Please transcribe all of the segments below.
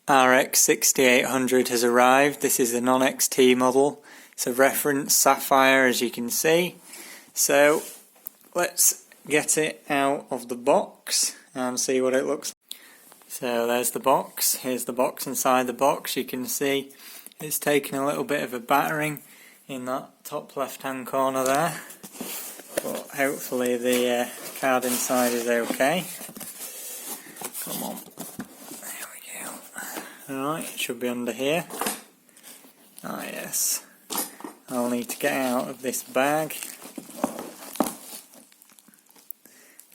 RX6800 has arrived. This is the non-XT model. It's a reference Sapphire, as you can see. So let's get it out of the box and see what it looks like. So there's the box. Here's the box inside the box. You can see it's taken a little bit of a battering in that top left hand corner there, but hopefully the card inside is okay. Come on, there we go. Alright, it should be under here. Ah yes, I'll need to get out of this bag.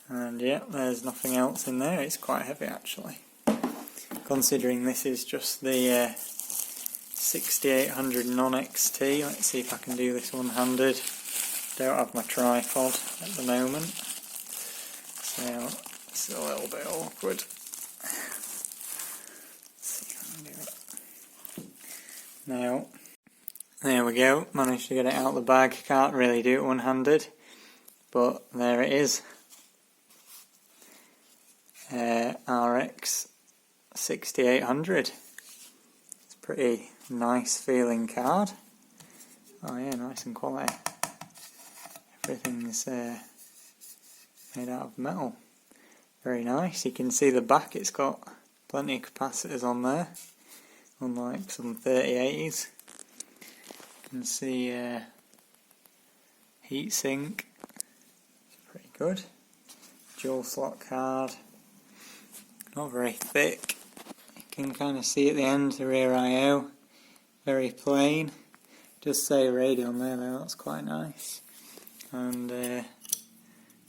And yeah, there's nothing else in there. It's quite heavy actually, considering this is just the 6800 non-XT. Let's see if I can do this one-handed. Don't have my tripod at the moment, so it's a little bit awkward. Let's see if I can do it. Now, there we go. Managed to get it out of the bag. Can't really do it one-handed, but there it is. RX6800. It's a pretty nice feeling card. Oh yeah, nice and quality. Everything's made out of metal. Very nice. You can see the back, it's got plenty of capacitors on there, unlike some 3080s. You can see heatsink. It's pretty good. Dual slot card. Not very thick. You can kind of see at the end the rear I/O. Very plain. Just say Radeon there though, that's quite nice. And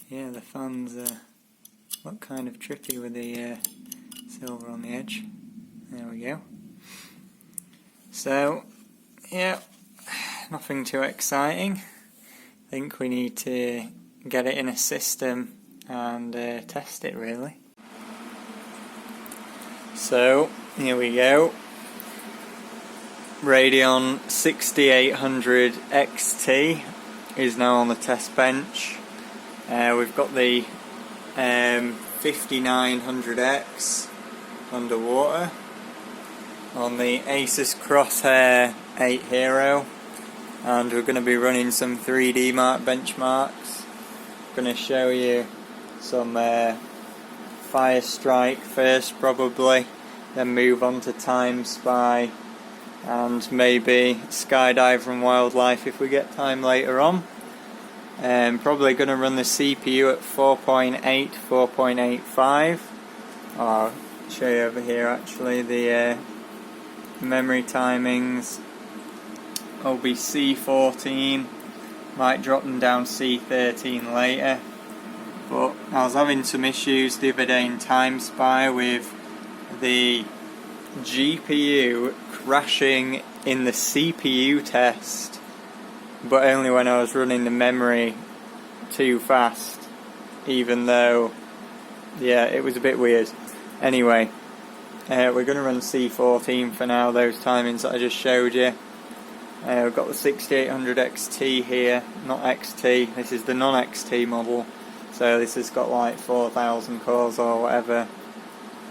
yeah, the fans look kind of trippy with the silver on the edge. There we go. So yeah, nothing too exciting. I think we need to get it in a system and test it really. So here we go. Radeon 6800 XT is now on the test bench. We've got the 5900X underwater on the Asus Crosshair 8 Hero, and we're going to be running some 3D mark benchmarks. I'm going to show you some Firestrike first probably, then move on to Time Spy and maybe Skydive and Wildlife if we get time later on. Probably going to run the CPU at 4.8, 4.85. I'll show you over here actually the memory timings. Will be C14, might drop them down C13 later. But I was having some issues the other day in Time Spy with the GPU crashing in the CPU test, but only when I was running the memory too fast, even though, yeah, it was a bit weird. Anyway, we're going to run C14 for now, those timings that I just showed you. We've got the 6800 XT here, not XT, this is the non-XT model, so this has got like 4,000 cores or whatever.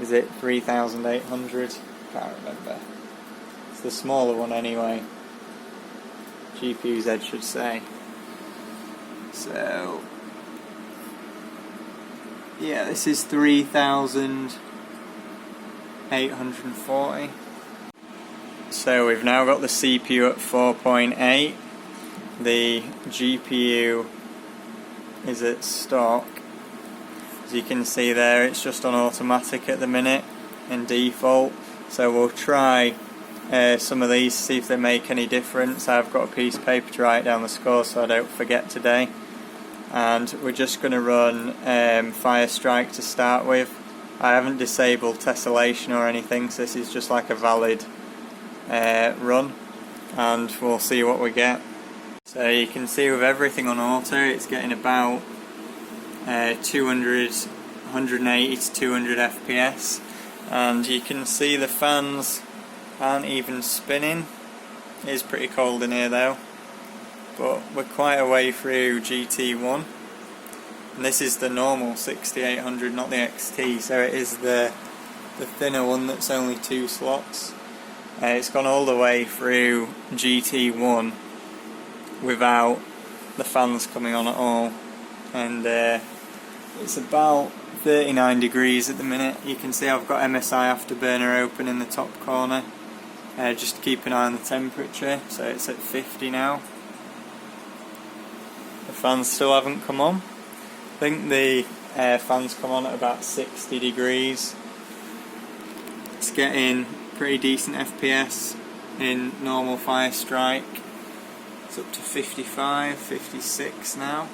Is it 3,800? Can't remember. It's the smaller one anyway. GPU Z should say. So yeah, this is 3,840. So we've now got the CPU at 4.8. The GPU is at stock. As you can see there, it's just on automatic at the minute and default. So we'll try some of these, see if they make any difference. I've got a piece of paper to write down the score so I don't forget today. And we're just going to run Firestrike to start with. I haven't disabled tessellation or anything, so this is just like a valid run, and we'll see what we get. So you can see with everything on auto, it's getting about 180 to 200 FPS, and you can see the fans aren't even spinning. It is pretty cold in here though, but we're quite a way through GT1, and this is the normal 6800, not the XT, so it is the the thinner one that's only 2 slots. It's gone all the way through GT1 without the fans coming on at all, and it's about 39 degrees at the minute. You can see I've got MSI Afterburner open in the top corner, just to keep an eye on the temperature, so it's at 50 now. The fans still haven't come on. I think the fans come on at about 60 degrees. It's getting pretty decent FPS in normal Firestrike. It's up to 55, 56 now.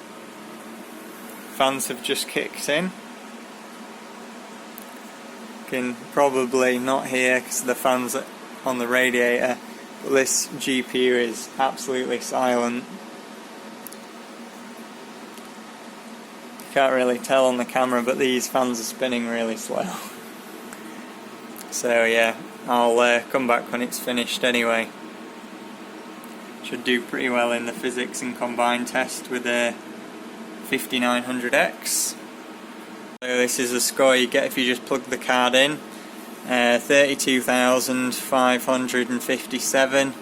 Fans have just kicked in. Can probably not hear because the fans are on the radiator, but this GPU is absolutely silent. You can't really tell on the camera, but these fans are spinning really slow. So yeah, I'll come back when it's finished anyway. Should do pretty well in the physics and combined test with a 5900X. So this is the score you get if you just plug the card in. 32,557.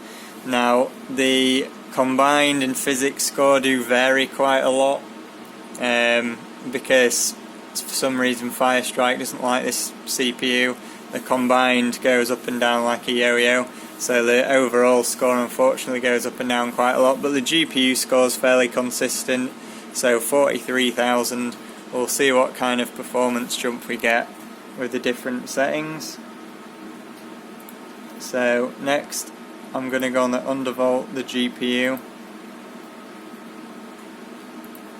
Now the combined and physics score do vary quite a lot, because for some reason Firestrike doesn't like this CPU. The combined goes up and down like a yo-yo, so the overall score unfortunately goes up and down quite a lot, but the GPU score is fairly consistent, so 43,000. We'll see what kind of performance jump we get with the different settings. So next I'm going to go on the undervolt the GPU.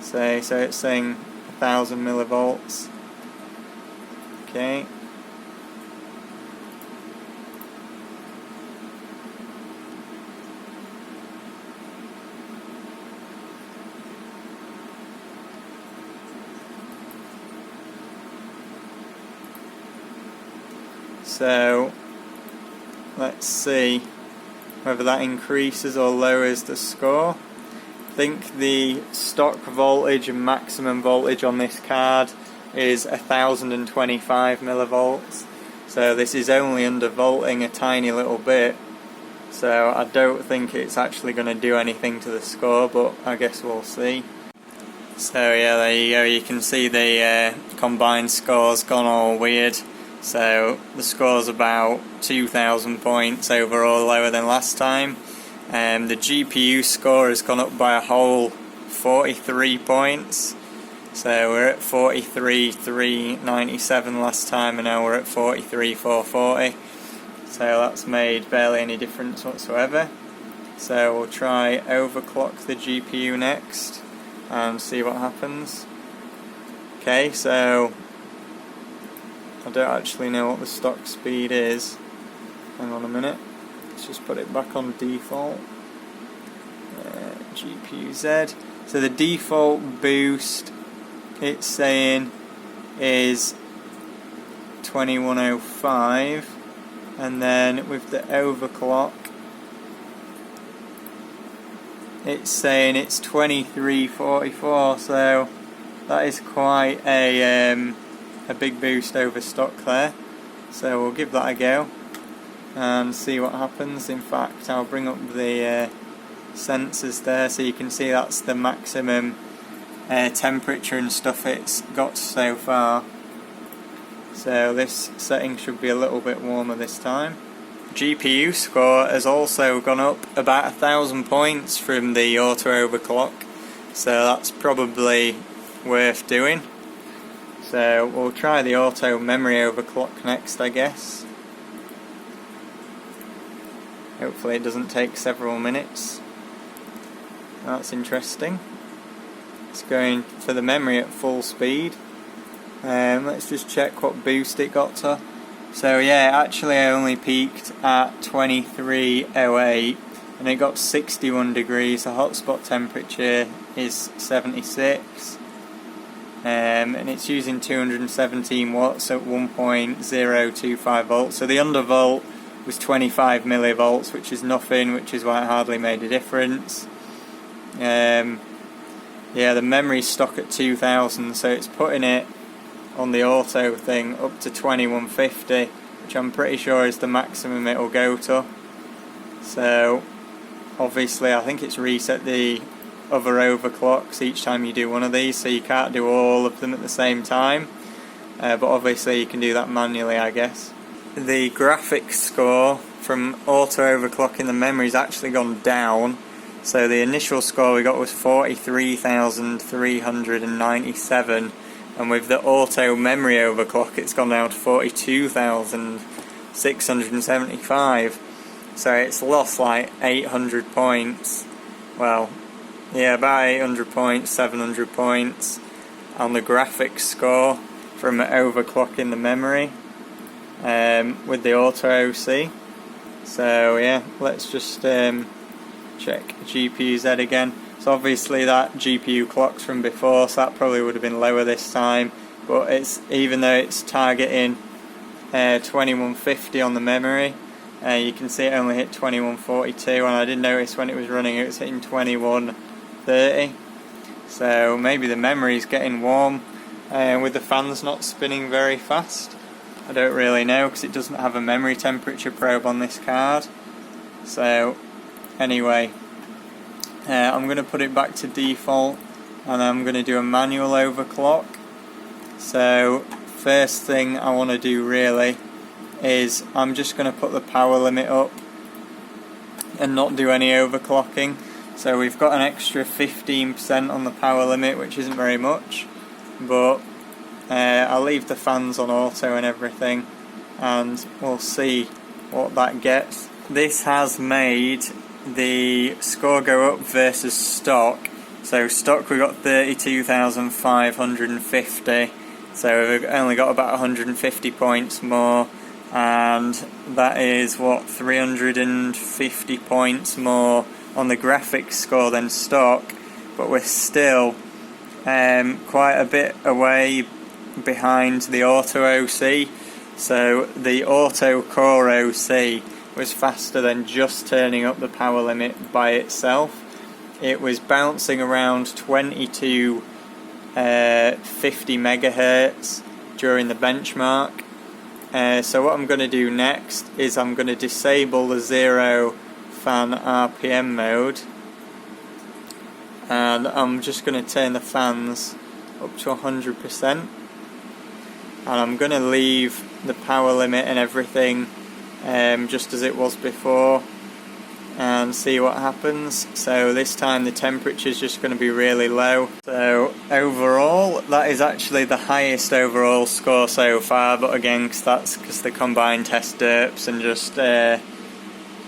So it's saying 1000 millivolts. Okay. So let's see whether that increases or lowers the score. I think the stock voltage and maximum voltage on this card is 1025 millivolts. So this is only undervolting a tiny little bit. So I don't think it's actually going to do anything to the score, but I guess we'll see. So yeah, there you go. You can see the combined score's gone all weird. So the score's about 2,000 points overall lower than last time. The GPU score has gone up by a whole 43 points. So we're at 43,397 last time, and now we're at 43,440. So that's made barely any difference whatsoever. So we'll try overclock the GPU next and see what happens. Okay, so I don't actually know what the stock speed is. Hang on a minute. Let's just put it back on default. GPU Z. So the default boost, it's saying, is 2105, and then with the overclock, it's saying it's 2344. So that is quite a big boost over stock there. So we'll give that a go and see what happens. In fact, I'll bring up the sensors there so you can see that's the maximum temperature and stuff it's got so far. So this setting should be a little bit warmer this time. GPU score has also gone up about 1,000 points from the auto overclock, so that's probably worth doing. So we'll try the auto memory overclock next, I guess. Hopefully it doesn't take several minutes. That's interesting. It's going for the memory at full speed. Let's just check what boost it got to. So yeah, actually I only peaked at 2308 and it got 61 degrees. The hotspot temperature is 76. And it's using 217 watts at 1.025 volts. So the undervolt was 25 millivolts, which is nothing, which is why it hardly made a difference. Yeah, the memory's stock at 2000, so it's putting it on the auto thing up to 2150, which I'm pretty sure is the maximum it will go to. So obviously I think it's reset the other overclocks each time you do one of these, so you can't do all of them at the same time, but obviously you can do that manually, I guess. The graphics score from auto overclocking the memory's actually gone down. So the initial score we got was 43,397, and with the auto memory overclock it's gone down to 42,675. So it's lost like 800 points. Well, yeah, about 800 points, 700 points on the graphics score from overclocking the memory with the auto OC. So yeah, let's just check GPU-Z again. So obviously that GPU clock's from before, so that probably would have been lower this time, but it's, even though it's targeting 2150 on the memory, you can see it only hit 2142, and I did notice when it was running it was hitting 2130. So maybe the memory's getting warm with the fans not spinning very fast. I don't really know because it doesn't have a memory temperature probe on this card. So anyway, I'm going to put it back to default and I'm going to do a manual overclock. So first thing I want to do really is I'm just going to put the power limit up and not do any overclocking. So we've got an extra 15% on the power limit, which isn't very much, but I'll leave the fans on auto and everything and we'll see what that gets. This has made the score go up versus stock. So stock we got 32,550, so we've only got about 150 points more, and that is what, 350 points more on the graphics score than stock, but we're still quite a bit away behind the auto OC. So the auto core OC was faster than just turning up the power limit by itself. It was bouncing around 2250 megahertz during the benchmark. So what I'm going to do next is I'm going to disable the zero fan RPM mode, and I'm just going to turn the fans up to 100%, and I'm going to leave the power limit and everything just as it was before and see what happens. So this time the temperature is just going to be really low. So overall that is actually the highest overall score so far, but again that's because the combined test derps and just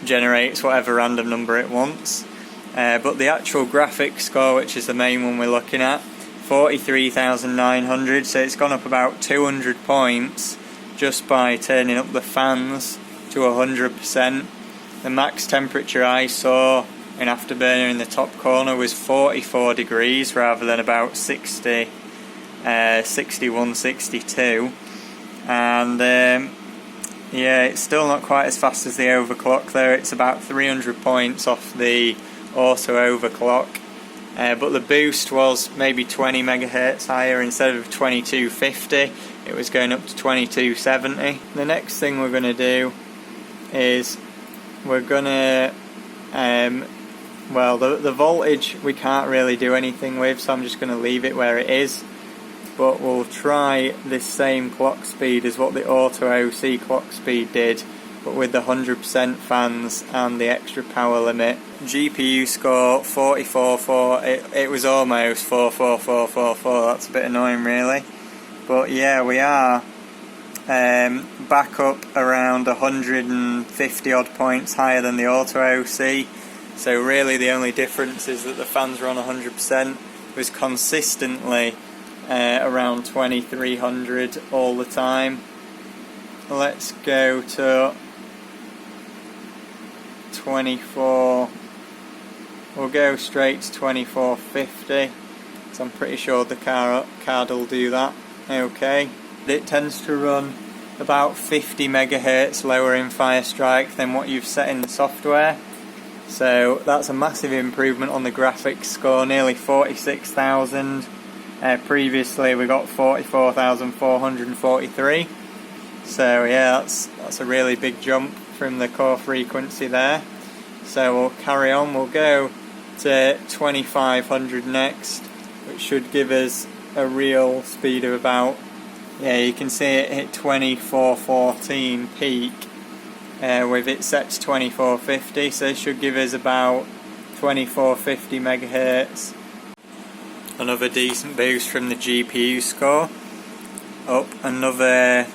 generates whatever random number it wants. But the actual graphics score, which is the main one we're looking at, 43,900, so it's gone up about 200 points just by turning up the fans to 100%. The max temperature I saw in Afterburner in the top corner was 44 degrees rather than about 60, 61, 62, and yeah, it's still not quite as fast as the overclock though. It's about 300 points off the auto overclock, but the boost was maybe 20 megahertz higher. Instead of 2250 it was going up to 2270. The next thing we're going to do is we're going to well, the voltage we can't really do anything with, so I'm just going to leave it where it is, but we'll try this same clock speed as what the auto OC clock speed did, but with the 100% fans and the extra power limit. GPU score 44.4, it was almost 44444, that's a bit annoying really, but yeah, we are back up around 150 odd points higher than the auto OC. So really the only difference is that the fans are on 100%. It was consistently around 2300 all the time. Let's go to 24. We'll go straight to 2450. So I'm pretty sure the card will do that. Okay. It tends to run about 50 megahertz lower in Firestrike than what you've set in the software. So that's a massive improvement on the graphics score, nearly 46,000. Previously we got 44,443. So yeah, that's a really big jump from the core frequency there. So we'll carry on, we'll go to 2500 next, which should give us a real speed of about, yeah, you can see it hit 2414 peak with it set to 2450, so it should give us about 2450 megahertz. Another decent boost from the GPU score, up another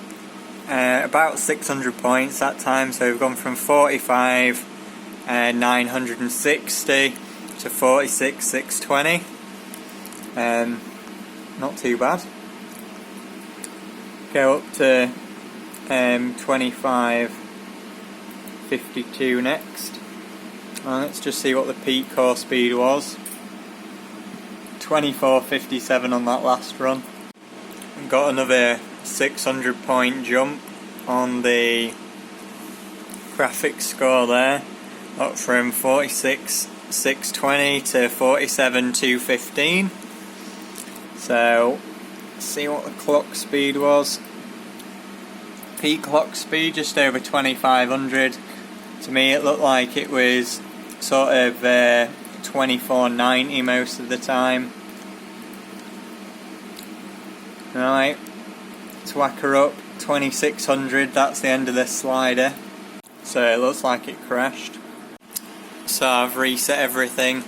about 600 points that time, so we've gone from 45,960 to 46,620. Not too bad. Go up to 2552 next. And let's just see what the peak core speed was. 2457 on that last run. Got another 600 point jump on the graphics score there, up from 46,620 to 47,215. So see what the clock speed was. Peak clock speed just over 2500. To me it looked like it was sort of 2490 most of the time. Right, let's whack her up. 2600, that's the end of this slider. So it looks like it crashed. So I've reset everything.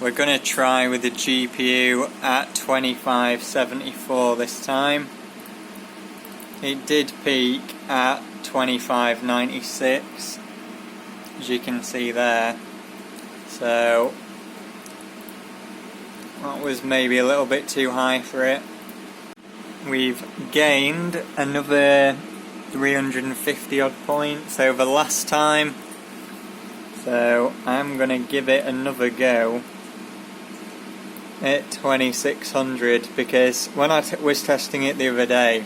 We're going to try with the GPU at 2574 this time. It did peak at 2596, as you can see there. So that was maybe a little bit too high for it. We've gained another 350 odd points over last time. So I'm going to give it another go at 2600, because when I was testing it the other day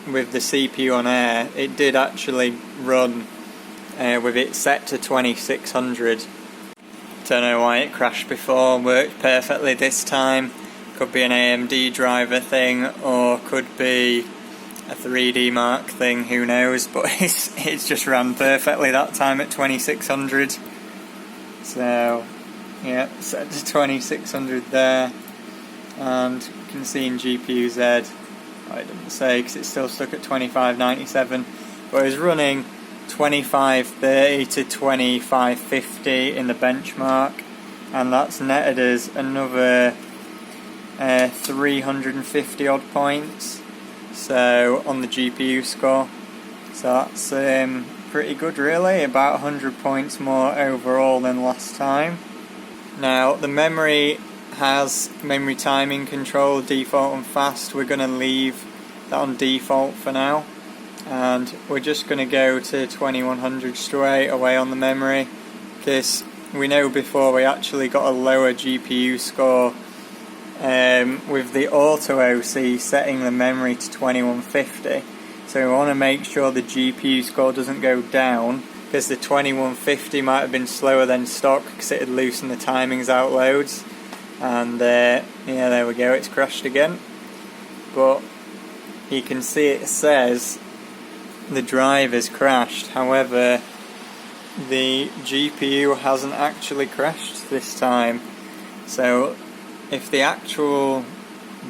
with the CPU on air, it did actually run with it set to 2600. Don't know why it crashed before, worked perfectly this time. Could be an AMD driver thing, or could be a 3D Mark thing, who knows, but it's just ran perfectly that time at 2600. So yeah, set to 2600 there, and you can see in GPU Z, I didn't say because it's still stuck at 2597, but it was running 2530 to 2550 in the benchmark, and that's netted us another 350 odd points, so on the GPU score. So that's pretty good really, about 100 points more overall than last time. Now the memory has memory timing control, default and fast. We're going to leave that on default for now, and we're just going to go to 2100 straight away on the memory, because we know before we actually got a lower GPU score with the auto OC setting the memory to 2150. So we want to make sure the GPU score doesn't go down, because the 2150 might have been slower than stock because it had loosened the timings out loads. And yeah, there we go, it's crashed again. But you can see it says the drive has crashed, however the GPU hasn't actually crashed this time. So if the actual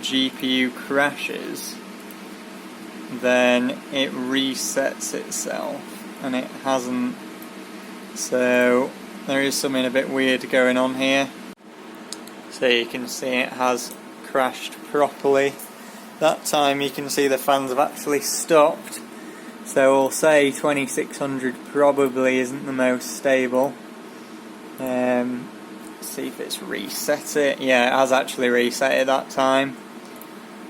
GPU crashes, then it resets itself, and it hasn't. So there is something a bit weird going on here. So you can see it has crashed properly. That time you can see the fans have actually stopped. So we'll say 2600 probably isn't the most stable. See if it's reset it. Yeah, it has actually reset it that time.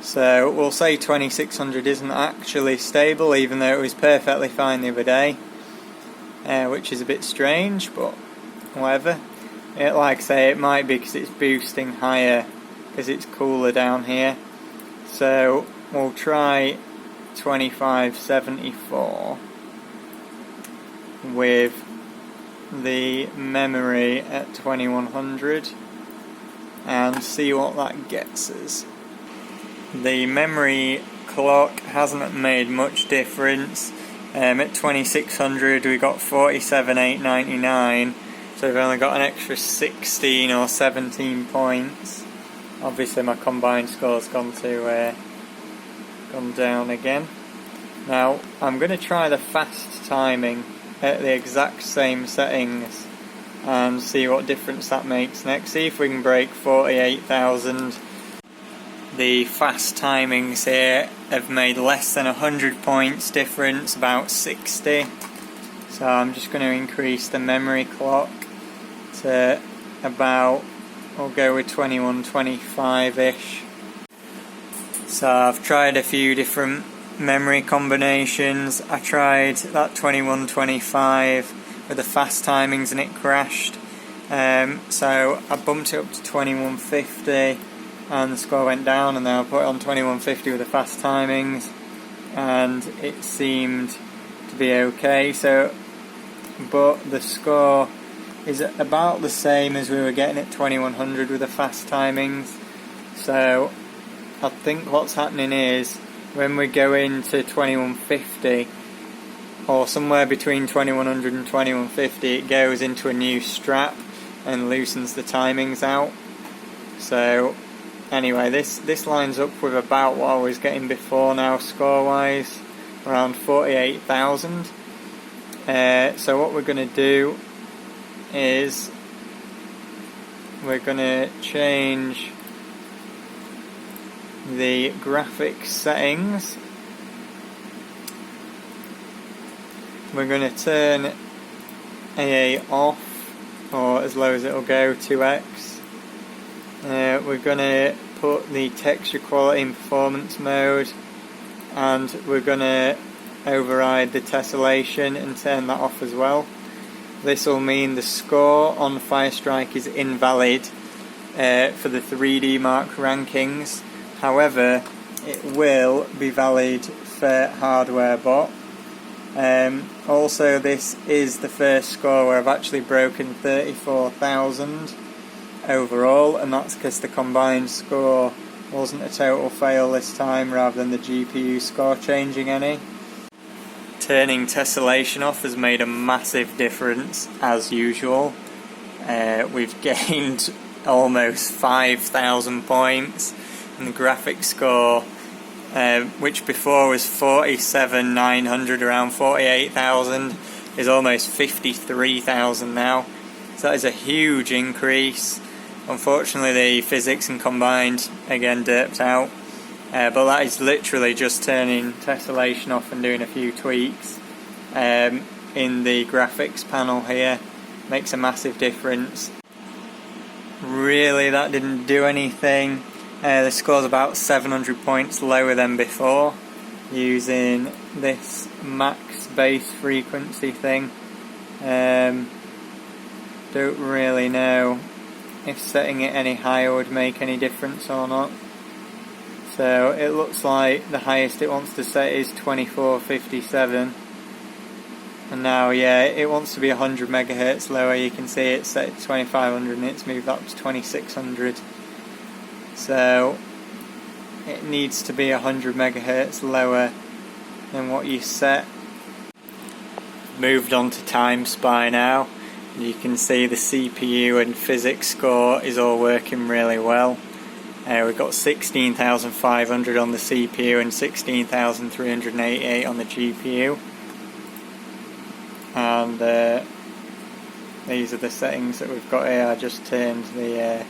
So we'll say 2600 isn't actually stable, even though it was perfectly fine the other day, which is a bit strange, but whatever. Like I say, it might be because it's boosting higher because it's cooler down here. So we'll try 2574 with the memory at 2100, and and see what that gets us. The memory clock hasn't made much difference. At 2600 we got 47,899, so we've only got an extra 16 or 17 points. Obviously my combined score's gone down again. Now I'm going to try the fast timing at the exact same settings and see what difference that makes next. See if we can break 48,000. The fast timings here have made less than 100 points difference, about 60. So I'm just going to increase the memory clock to about, we'll go with 2125-ish. So I've tried a few different memory combinations. I tried that 2125 with the fast timings and it crashed. So I bumped it up to 2150 and the score went down, and then I put it on 2150 with the fast timings and it seemed to be okay. So, but the score is about the same as we were getting at 2100 with the fast timings. So I think what's happening is when we go into 2150 or somewhere between 2100 and 2150, it goes into a new strap and loosens the timings out. So anyway, this lines up with about what I was getting before now score wise, around 48,000. So what we're going to do is we're going to change the graphics settings. We're going to turn AA off, or as low as it'll go, 2x. We're going to put the texture quality in performance mode, and we're going to override the tessellation and turn that off as well. This will mean the score on Firestrike is invalid for the 3D Mark rankings. However, it will be valid for hardware bot. Also, this is the first score where I've actually broken 34,000 overall, and that's because the combined score wasn't a total fail this time, rather than the GPU score changing any. Turning tessellation off has made a massive difference as usual. We've gained almost 5,000 points, and the graphics score, which before was 47,900, around 48,000, is almost 53,000 now. So that is a huge increase. Unfortunately the physics and combined again derped out, but that is literally just turning tessellation off and doing a few tweaks in the graphics panel here. Makes a massive difference. Really, that didn't do anything. The score's about 700 points lower than before using this max base frequency thing. Don't really know if setting it any higher would make any difference or not. So it looks like the highest it wants to set is 2457, and now yeah, it wants to be 100 megahertz lower. You can see it's set at 2500 and it's moved up to 2600, so it needs to be 100 megahertz lower than what you set. Moved on to Time Spy now. You can see the CPU and physics score is all working really well. We've got 16,500 on the CPU and 16,388 on the GPU. And these are the settings that we've got here. I just turned the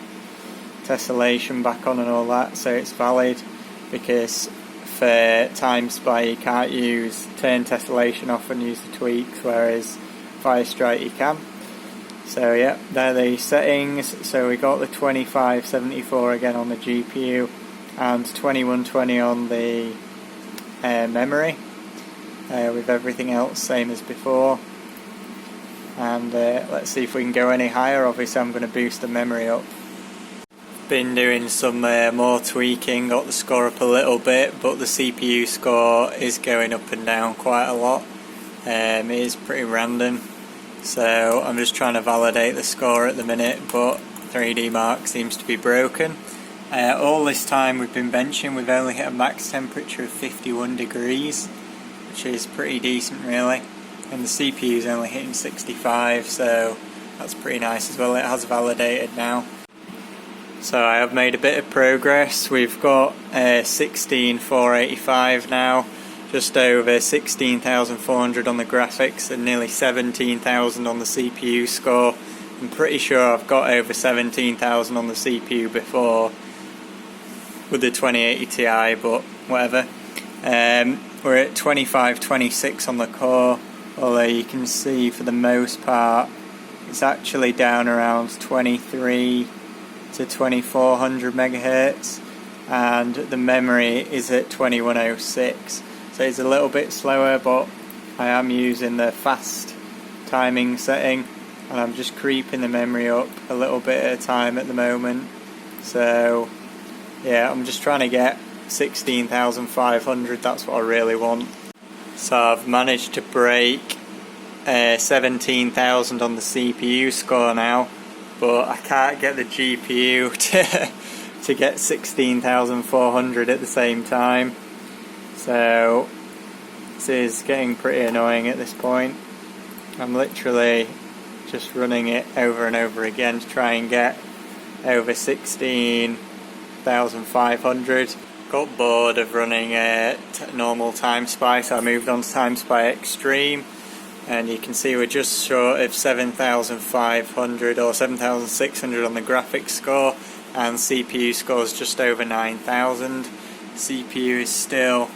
tessellation back on and all that, so it's valid, because for Time Spy you can't turn tessellation off and use the tweaks, whereas Firestrike you can. So yeah, they're the settings. So we got the 2574 again on the GPU and 2120 on the memory, with everything else same as before. And let's see if we can go any higher. Obviously I'm going to boost the memory up. Been doing some more tweaking, got the score up a little bit, but the CPU score is going up and down quite a lot. It is pretty random. So I'm just trying to validate the score at the minute, but 3D mark seems to be broken. All this time we've been benching, we've only hit a max temperature of 51 degrees, which is pretty decent really, and the CPU is only hitting 65, so that's pretty nice as well. It has validated now. So I have made a bit of progress. We've got 16,485 now, just over 16,400 on the graphics and nearly 17,000 on the CPU score. I'm pretty sure I've got over 17,000 on the CPU before with the 2080 Ti, but whatever. We're at 2526 on the core, although you can see for the most part it's actually down around 23 to 2400 megahertz, and the memory is at 2106, so it's a little bit slower, but I am using the fast timing setting and I'm just creeping the memory up a little bit at a time at the moment. So yeah, I'm just trying to get 16,500, that's what I really want. So I've managed to break 17,000 on the CPU score now, but I can't get the GPU to get 16,400 at the same time. So this is getting pretty annoying at this point. I'm literally just running it over and over again to try and get over 16,500. Got bored of running a normal time spy, so I moved on to time spy Extreme, and you can see we're just short of 7,500 or 7,600 on the graphics score, and CPU scores just over 9,000. CPU is still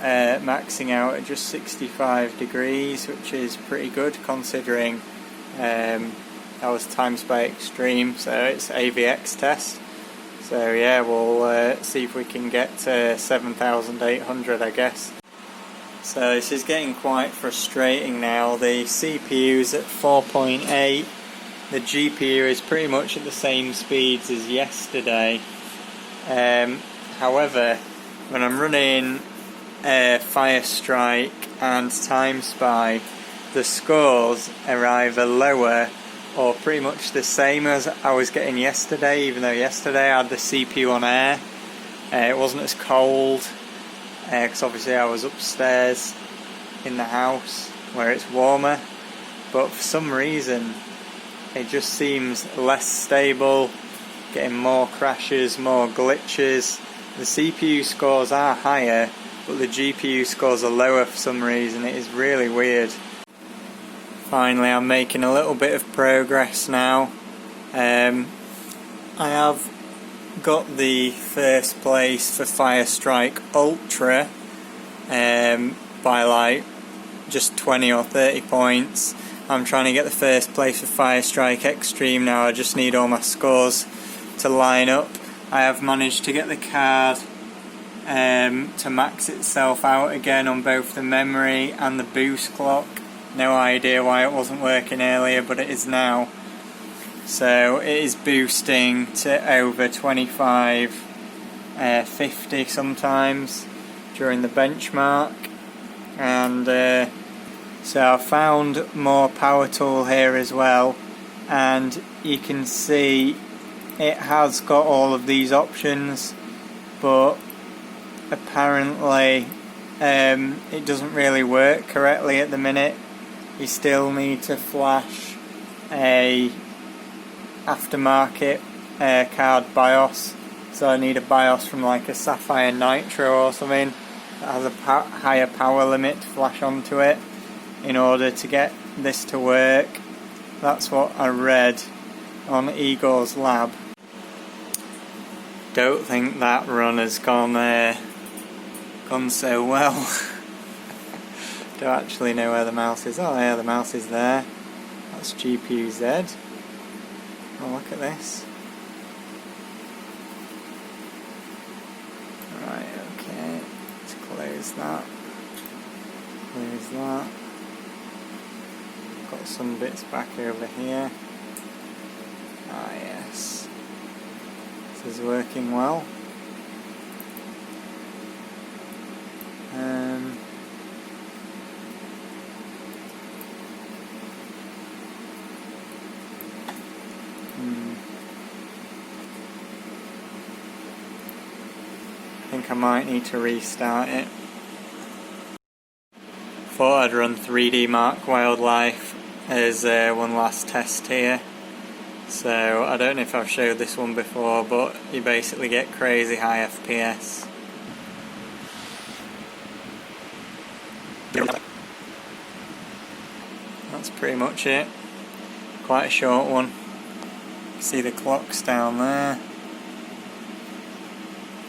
maxing out at just 65 degrees, which is pretty good considering that was time spy Extreme, so it's AVX test. So yeah, we'll see if we can get to 7,800, I guess. So this is getting quite frustrating now. The CPU is at 4.8, the GPU is pretty much at the same speeds as yesterday. However, when I'm running Firestrike and Time Spy, the scores are either lower or pretty much the same as I was getting yesterday, even though yesterday I had the CPU on air. It wasn't as cold, because obviously I was upstairs in the house where it's warmer, but for some reason it just seems less stable, getting more crashes, more glitches. The CPU scores are higher, but the GPU scores are lower for some reason. It is really weird. Finally, I'm making a little bit of progress now. I have got the first place for Firestrike Ultra by like just 20 or 30 points. I'm trying to get the first place for Firestrike Extreme now. I just need all my scores to line up. I have managed to get the card to max itself out again on both the memory and the boost clock. No idea why it wasn't working earlier, but it is now. So it is boosting to over 2550 sometimes during the benchmark. And so I found more power tool here as well, and you can see it has got all of these options, but apparently it doesn't really work correctly at the minute. You still need to flash a aftermarket card BIOS, so I need a BIOS from like a Sapphire Nitro or something that has a higher power limit to flash onto it in order to get this to work. That's what I read on Igor's lab. Don't think that run has gone so well. Don't actually know where the mouse is. Oh yeah, the mouse is there. That's GPU Z. Oh, look at this. Right, okay. Let's close that. Close that. Got some bits back over here. Ah yes. This is working well. think I might need to restart it. Thought I'd run 3D Mark Wildlife as one last test here. So I don't know if I've showed this one before, but you basically get crazy high FPS. That's pretty much it. Quite a short one. See the clocks down there.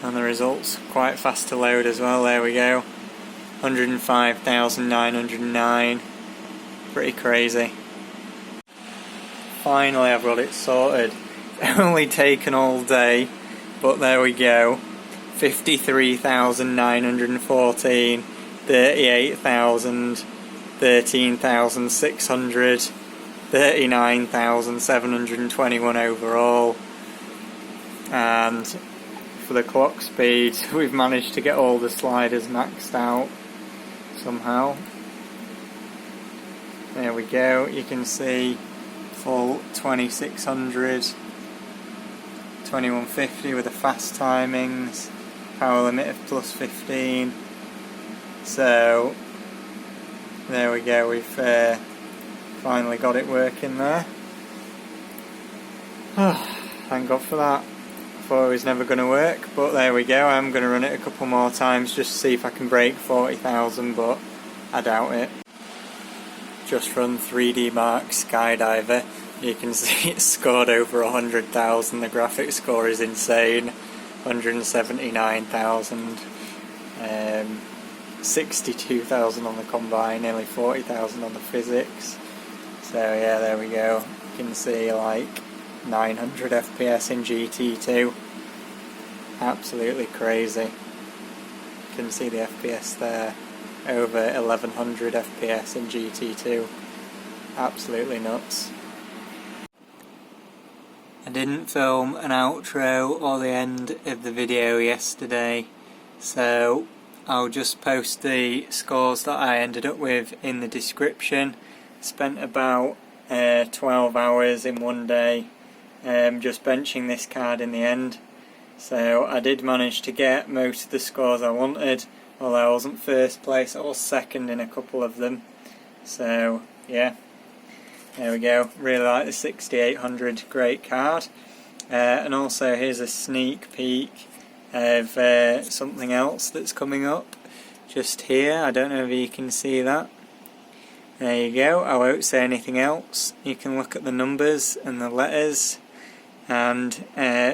And the results quite fast to load as well. There we go. 105,909. Pretty crazy. Finally I've got it sorted. It's only taken all day, but there we go. 53,914, 38,000, 13,600, 39,721 overall. And for the clock speed, we've managed to get all the sliders maxed out somehow. There we go, you can see full 2600, 2150 with the fast timings, power limit of plus 15. So there we go, we've finally got it working there. Thank God for that. I thought it was never going to work, but there we go. I'm going to run it a couple more times just to see if I can break 40,000, but I doubt it. Just run 3D Mark Skydiver. You can see it scored over 100,000. The graphics score is insane. 179,000. 62,000 on the combine, nearly 40,000 on the physics. So yeah, there we go. You can see like 900 FPS in GT2. Absolutely crazy. You can see the FPS there. Over 1100 FPS in GT2. Absolutely nuts. I didn't film an outro or the end of the video yesterday, so I'll just post the scores that I ended up with in the description. Spent about 12 hours in one day just benching this card in the end. So I did manage to get most of the scores I wanted, although I wasn't first place, I was second in a couple of them. So yeah, there we go. Really like the 6800, great card. And also here's a sneak peek of something else that's coming up just here. I don't know if you can see that. There you go. I won't say anything else. You can look at the numbers and the letters and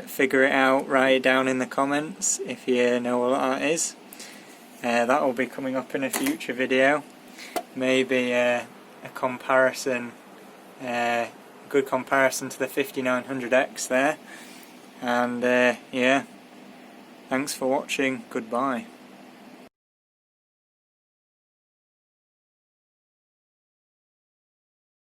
figure it out, write it down in the comments if you know what that is. That will be coming up in a future video. Maybe a comparison, good comparison to the 5900X there. And yeah, thanks for watching, goodbye.